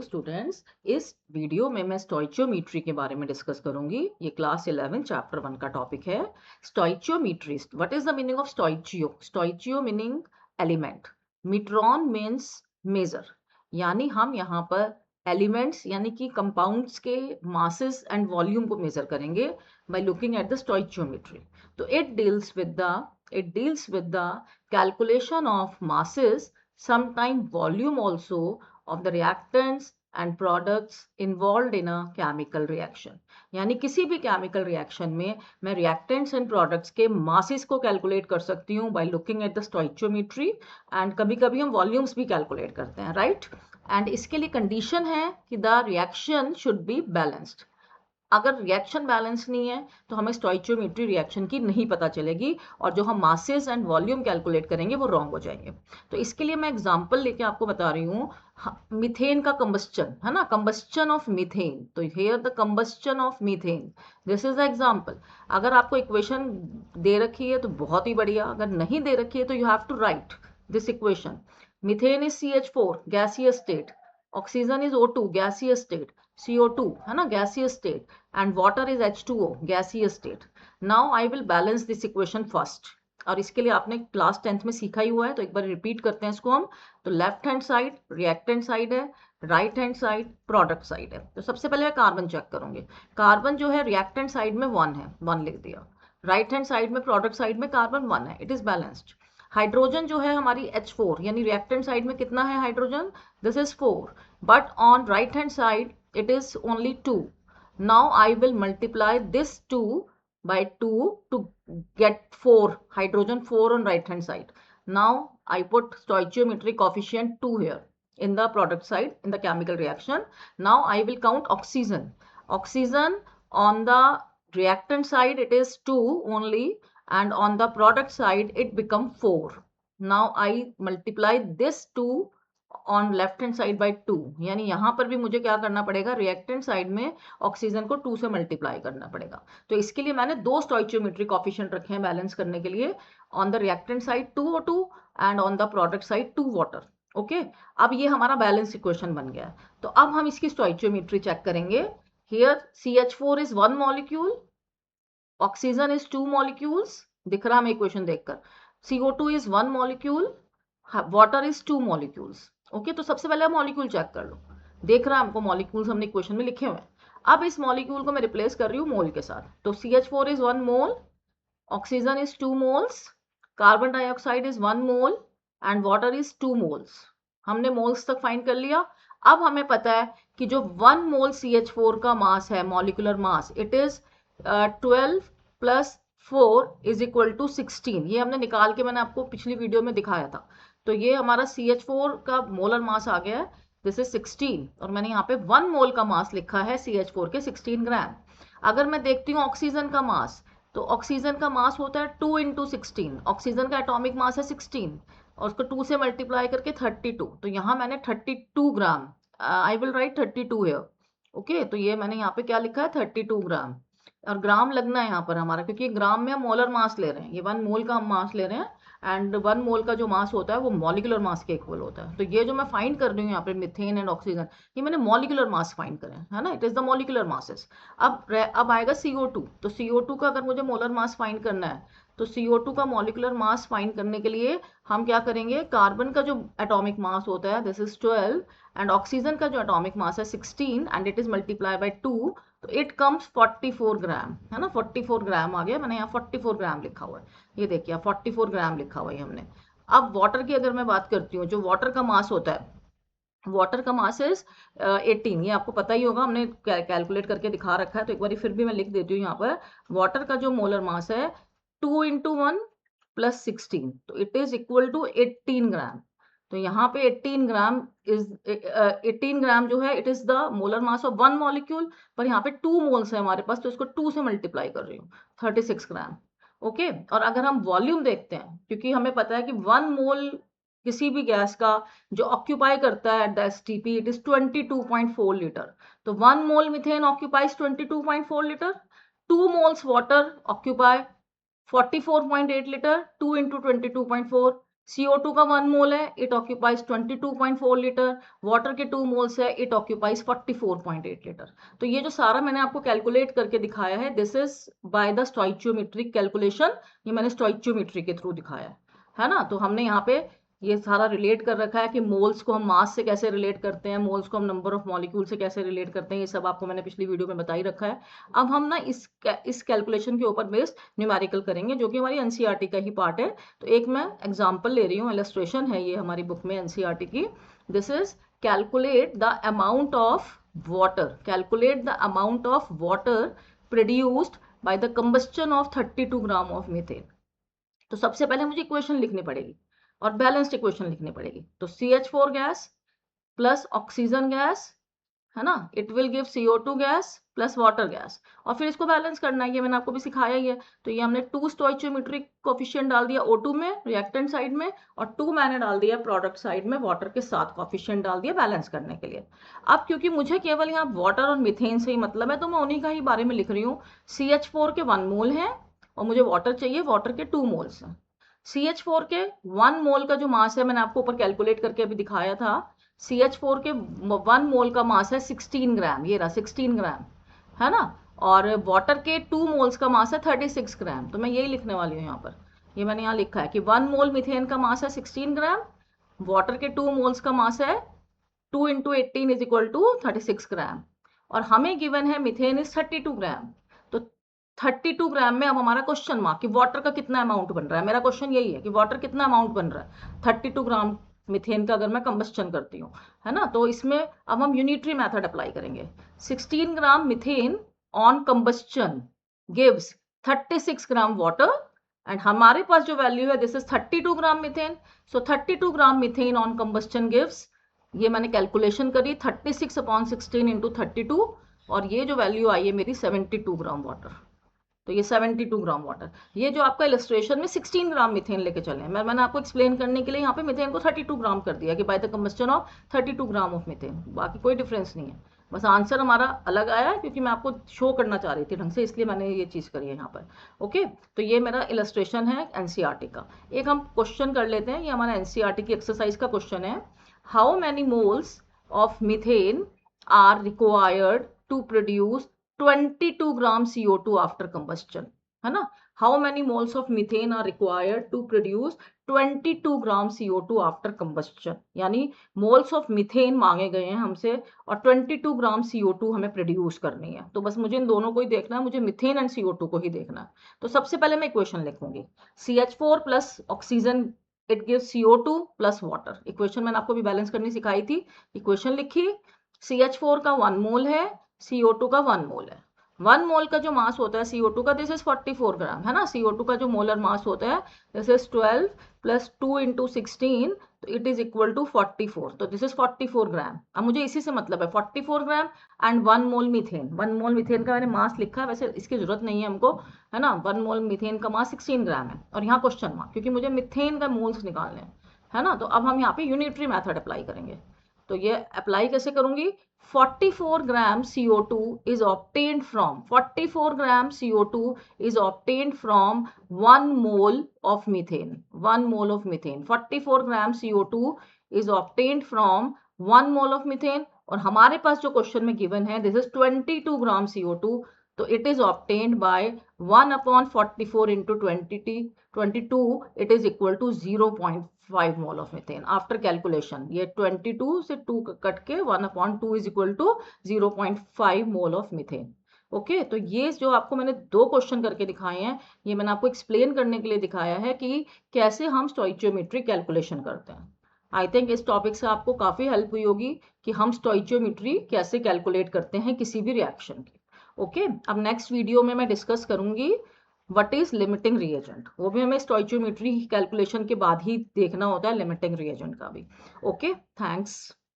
Students, इस video में मैं स्टोइचियोमेट्री के बारे में डिस्कस करूंगी। ये क्लास 11 चैप्टर 1 का टॉपिक है। Stoichiometry, what is the meaning of stoichio? Stoichio meaning element, metron means measure, यानी हम यहाँ पर एलिमेंट्स यानी कि कंपाउंड्स के मासेस एंड वॉल्यूम को मेजर करेंगे by looking at the stoichiometry. तो it deals with the calculation of masses, sometime volume also of the reactants and products involved in a chemical reaction। यानी किसी भी chemical reaction में मैं reactants and products के masses को calculate कर सकती हूँ by looking at the stoichiometry, and कभी कभी हम volumes भी calculate करते हैं, right? and इसके लिए condition है कि the reaction should be balanced। अगर रिएक्शन बैलेंस नहीं है तो हमें स्टोइचियोमेट्री रिएक्शन की नहीं पता चलेगी, और जो हम मासेस एंड वॉल्यूम कैलकुलेट करेंगे वो रॉन्ग हो जाएंगे। तो इसके लिए मैं एग्जांपल लेके आपको बता रही हूँ। मीथेन का कंबस्चन है ना, कंबस्चन ऑफ मीथेन। तो here the combustion of methane, this is the example. अगर आपको इक्वेशन दे रखी है तो बहुत ही बढ़िया, अगर नहीं दे रखी है तो you have to write this equation. Methane is CH4 gaseous state, oxygen is O2 gaseous state, CO2 है ना gaseous state, and water is H2O gaseous state। now I will balance this equation first। और इसके लिए आपने class 10th में सीखा ही हुआ है, तो एक बार रिपीट करते हैं इसको हम। तो left hand side reactant side है, right hand side product side है। तो सबसे पहले मैं कार्बन चेक करूंगी। कार्बन जो है रिएक्टेंट साइड में 1 है, 1 लिख दिया। राइट हैंड साइड में प्रोडक्ट साइड में कार्बन 1 है, इट इज बैलेंस्ड। हाइड्रोजन जो है हमारी H4, यानी रिएक्टेंट साइड में कितना है hydrogen? This is 4, but on right hand side it is only 2। now I will multiply this 2 by 2 to get 4 hydrogen, 4 on right hand side। now I put stoichiometric coefficient 2 here in the product side in the chemical reaction। now I will count oxygen on the reactant side it is 2 only, and on the product side it become 4। now I multiply this 2 on left hand side by 2, यानी यहां पर भी मुझे क्या करना पड़ेगा, reactant side में oxygen को 2 से मल्टीप्लाई करना पड़ेगा। तो इसके लिए मैंने 2 स्टोइचियोमेट्रिक कोएफिशिएंट रखे हैं बैलेंस करने के लिए। On the reactant side 2O2 and on the product side 2 water. Okay, अब ये हमारा बैलेंस इक्वेशन बन गया। तो अब हम इसकी स्टोइचियोमेट्री चेक करेंगे। Here CH4 is 1 molecule, oxygen is 2 molecules, दिख रहा हमें इक्वेशन देखकर। CO2 is 1 molecule, water is 2 molecules. Okay, तो सबसे पहले मॉलिक्यूल चेक कर लो। देख रहा है हमको मॉलिक्यूल्स हमने इक्वेशन में लिखे हुए हैं। अब इस मॉलिक्यूल को मैं रिप्लेस कर रही हूँ मोल के साथ। तो CH4 is 1 mole, oxygen is 2 moles, carbon dioxide is 1 mole and water is 2 moles. हमने मोल्स तक फाइंड कर लिया। अब हमें पता है कि जो 1 मोल CH4 का मास है, molecular mass, it is 12 plus 4 is equal to 16। ये हमने निकाल के मैंने आपको पिछली वीडियो में दिखाया था। तो ये हमारा CH4 का मोलर मास आ गया है, दिस इज 16, और मैंने यहाँ पे 1 मोल का मास लिखा है CH4 के 16 ग्राम। अगर मैं देखती हूँ ऑक्सीजन का मास, तो ऑक्सीजन का मास होता है 2 इंटू 16। ऑक्सीजन का एटॉमिक मास है 16 और उसको 2 से मल्टीप्लाई करके 32। तो यहाँ मैंने 32 gram, I will write 32 here. Okay, तो ये मैंने यहाँ पे क्या लिखा है 32 ग्राम, और ग्राम लगना है यहाँ पर हमारा, क्योंकि ग्राम में हम मोलर मास ले रहे हैं। ये 1 मोल का हम मास ले रहे हैं, एंड 1 मोल का जो मास होता है वो मॉलिकुलर मास के इक्वल होता है। तो ये जो मैं फाइंड कर रही हूँ यहाँ पे मीथेन एंड ऑक्सीजन, ये मैंने मॉलिकुलर मास फाइंड करे है ना, it is the molecular masses. अब आएगा CO2। तो CO2 का अगर मुझे मोलर मास फाइंड करना है, तो CO2 का मॉलिकुलर मास फाइंड करने के लिए हम क्या करेंगे, कार्बन का जो एटॉमिक मास होता है दिस इज 12, एंड ऑक्सीजन का जो एटॉमिक मास है 16, and it is multiply by 2, तो इट कम्स 44 ग्राम, है ना। 44 ग्राम आ गया, मैंने यहाँ 44 ग्राम लिखा हुआ है, ये देखिए 44 ग्राम लिखा हुआ है हमने। अब वाटर की अगर मैं बात करती हूँ, जो वाटर का मास होता है, वाटर का मास इज 18। ये आपको पता ही होगा, हमने कैलकुलेट करके दिखा रखा है, तो एक बार फिर भी मैं लिख देती हूँ यहाँ पर। वाटर का जो मोलर मास है 2 इंटू 1 प्लस 16, तो इट इज इक्वल टू 18 ग्राम। तो यहाँ पे 18 ग्राम इज 18 ग्राम जो है it is the molar mass of 1 molecule, पर यहाँ पे 2 मोल्स है हमारे पास, तो इसको 2 से मल्टीप्लाई कर रही हूँ, 36 ग्राम। ओके, और अगर हम वॉल्यूम देखते हैं, क्योंकि हमें पता है कि 1 मोल किसी भी गैस का जो ऑक्यूपाई करता है at the STP it is 22.4 litre. तो 1 mole methane occupies 22.4 litre, 2 moles water occupy 44.8 litre, 2 into 22.4 CO2 का 1 मोल है, इट ऑक्यूपाइज 22.4 लीटर, वाटर के 2 मोल्स है, इट ऑक्यूपाइज 44.8 लीटर। तो ये जो सारा मैंने आपको कैलकुलेट करके दिखाया है, this is by the stoichiometric calculation, ये मैंने स्टोइचियोमेट्री के थ्रू दिखाया है ना। तो हमने यहाँ पे ये सारा रिलेट कर रखा है कि मोल्स को हम मास से कैसे रिलेट करते हैं, मोल्स को हम नंबर ऑफ मॉलिक्यूल से कैसे रिलेट करते हैं, ये सब आपको मैंने पिछली वीडियो में बता ही रखा है। अब हम ना इस कैलकुलेशन के ऊपर बेस्ड न्यूमेरिकल करेंगे, जो कि हमारी एनसीईआरटी का ही पार्ट है। तो एक मैं एग्जांपल ले रही हूँ, इलस्ट्रेशन है ये हमारी बुक में एनसीईआरटी की। This is calculate the amount of water, calculate the amount of water produced by the combustion of 32 gram of methane. तो सबसे पहले मुझे इक्वेशन लिखनी पड़ेगी और बैलेंस्ड इक्वेशन लिखनी पड़ेगी। तो CH4 gas plus oxygen gas, है ना, it will give CO2 gas plus water gas, और फिर इसको बैलेंस करना है, ये मैंने आपको भी सिखाया ही है। तो ये हमने 2 स्टोइचियोमेट्रिक कोफिशिएंट डाल दिया O2 में रिएक्टेंट साइड में, और 2 मैंने डाल दिया प्रोडक्ट साइड में वाटर के साथ कोफिशिएंट डाल दिया बैलेंस करने के लिए। अब क्योंकि मुझे केवल यहाँ वाटर और मीथेन से ही मतलब है, तो मैं उन्हीं का ही बारे में लिख रही हूँ। CH4 के 1 मोल है और मुझे वाटर चाहिए, वाटर के 2 मोल्स हैं। CH4 के 1 मोल का जो मास है, मैंने आपको ऊपर कैलकुलेट करके अभी दिखाया था। CH4 के 1 मोल का मास है 16 ग्राम, ये रहा 16 ग्राम, है ना। और वाटर के 2 मोल्स का मास है 36 ग्राम। तो मैं यही लिखने वाली हूँ यहाँ पर, ये मैंने यहाँ लिखा है कि 1 मोल मीथेन का मास है 16 ग्राम, वाटर के 2 मोल्स का मास है 2 इंटू 18 इज इक्वल टू 36 ग्राम, और हमें गिवन है मीथेन इज 32 ग्राम। तो 32 ग्राम में अब हमारा क्वेश्चन मार्क कि वाटर का कितना अमाउंट बन रहा है, मेरा क्वेश्चन यही है कि वाटर कितना अमाउंट बन रहा है 32 ग्राम मीथेन का अगर मैं कंबस्टन करती हूँ, है ना। तो इसमें अब हम यूनिटरी मेथड अप्लाई करेंगे। 16 gram methane on combustion gives 36 gram water, and हमारे पास जो वैल्यू है this is 32 gram methane. So 32 gram methane on combustion gives, ये मैंने कैलकुलेशन करी 36 अपॉन 16 इंटू 32, और ये जो वैल्यू आई है मेरी 72 ग्राम वाटर। तो ये 72 ग्राम वाटर, ये जो आपका इलस्ट्रेशन में 16 ग्राम मीथेन लेके चले हैं, मैंने आपको एक्सप्लेन करने के लिए यहाँ पे मीथेन को 32 ग्राम कर दिया कि by the combustion of 32 gram of methane, बाकी कोई डिफरेंस नहीं है, बस आंसर हमारा अलग आया है क्योंकि मैं आपको शो करना चाह रही थी ढंग से, इसलिए मैंने ये चीज़ करी है यहाँ पर। ओके, तो ये मेरा इलस्ट्रेशन है एनसीईआरटी का। एक हम क्वेश्चन कर लेते हैं, ये हमारा एनसीईआरटी की एक्सरसाइज का क्वेश्चन है। How many moles of methane are required to produce 22 gram CO2 after combustion, है ना। How many moles of methane are required to produce 22 gram CO2 after combustion, यानी मोल्स ऑफ मीथेन मांगे गए हैं हमसे और 22 ग्राम CO2 हमें produce करनी है। तो बस मुझे इन दोनों को ही देखना है, मुझे मीथेन एंड CO2 को ही देखना है। तो सबसे पहले मैं इक्वेशन लिखूंगी, CH4 plus oxygen it gives CO2 plus water. Equation मैंने आपको भी बैलेंस करनी सिखाई थी, इक्वेशन लिखी। CH4 का 1 मोल है, CO2 का 1 मोल है। 1 मोल का जो मास होता है CO2 का, दिस इज 44 ग्राम, है ना। CO2 का जो मोलर मास होता है दिस इज 12 प्लस 2 इंटू 16, तो इट इज इक्वल टू 44, तो दिस इज 44 ग्राम। अब मुझे इसी से मतलब है 44 gram and 1 mole methane. 1 mole methane का मैंने मास लिखा है, वैसे इसकी जरूरत नहीं है हमको, है ना। 1 मोल मीथेन का मास 16 ग्राम है, और यहाँ क्वेश्चन मार्क क्योंकि मुझे मीथेन का मोल्स निकालने हैं, है ना। तो अब हम यहाँ पे यूनिटरी मेथड अप्लाई करेंगे। तो ये अप्लाई कैसे करूंगी, 44 ग्राम CO2 is obtained from 44 gram CO2 is obtained from 1 mole of methane, 1 mole of methane, 44 gram CO2 is obtained from 1 mole of methane, और हमारे पास जो क्वेश्चन में गिवन है दिस इज 22 ग्राम CO2, तो it is obtained by 1 upon 44 into 22, it is equal to 0.5 mole of methane after calculation. ये 22 से 2 cut के 1 upon 2 is equal to 0.5 mole of methane. Okay, तो ये जो आपको मैंने 2 क्वेश्चन करके दिखाए हैं, ये मैंने आपको एक्सप्लेन करने के लिए दिखाया है कि कैसे हम स्टोइचियोमेट्री कैलकुलेशन करते हैं। आई थिंक इस टॉपिक से आपको काफ़ी हेल्प हुई होगी कि हम स्टोइचियोमेट्री कैसे कैलकुलेट करते हैं किसी भी रिएक्शन की। ओके, अब नेक्स्ट वीडियो में मैं डिस्कस करूंगी व्हाट इज लिमिटिंग रिएजेंट, वो भी हमें स्टोइचियोमेट्री कैलकुलेशन के बाद ही देखना होता है, लिमिटिंग रिएजेंट का भी। Okay, thanks.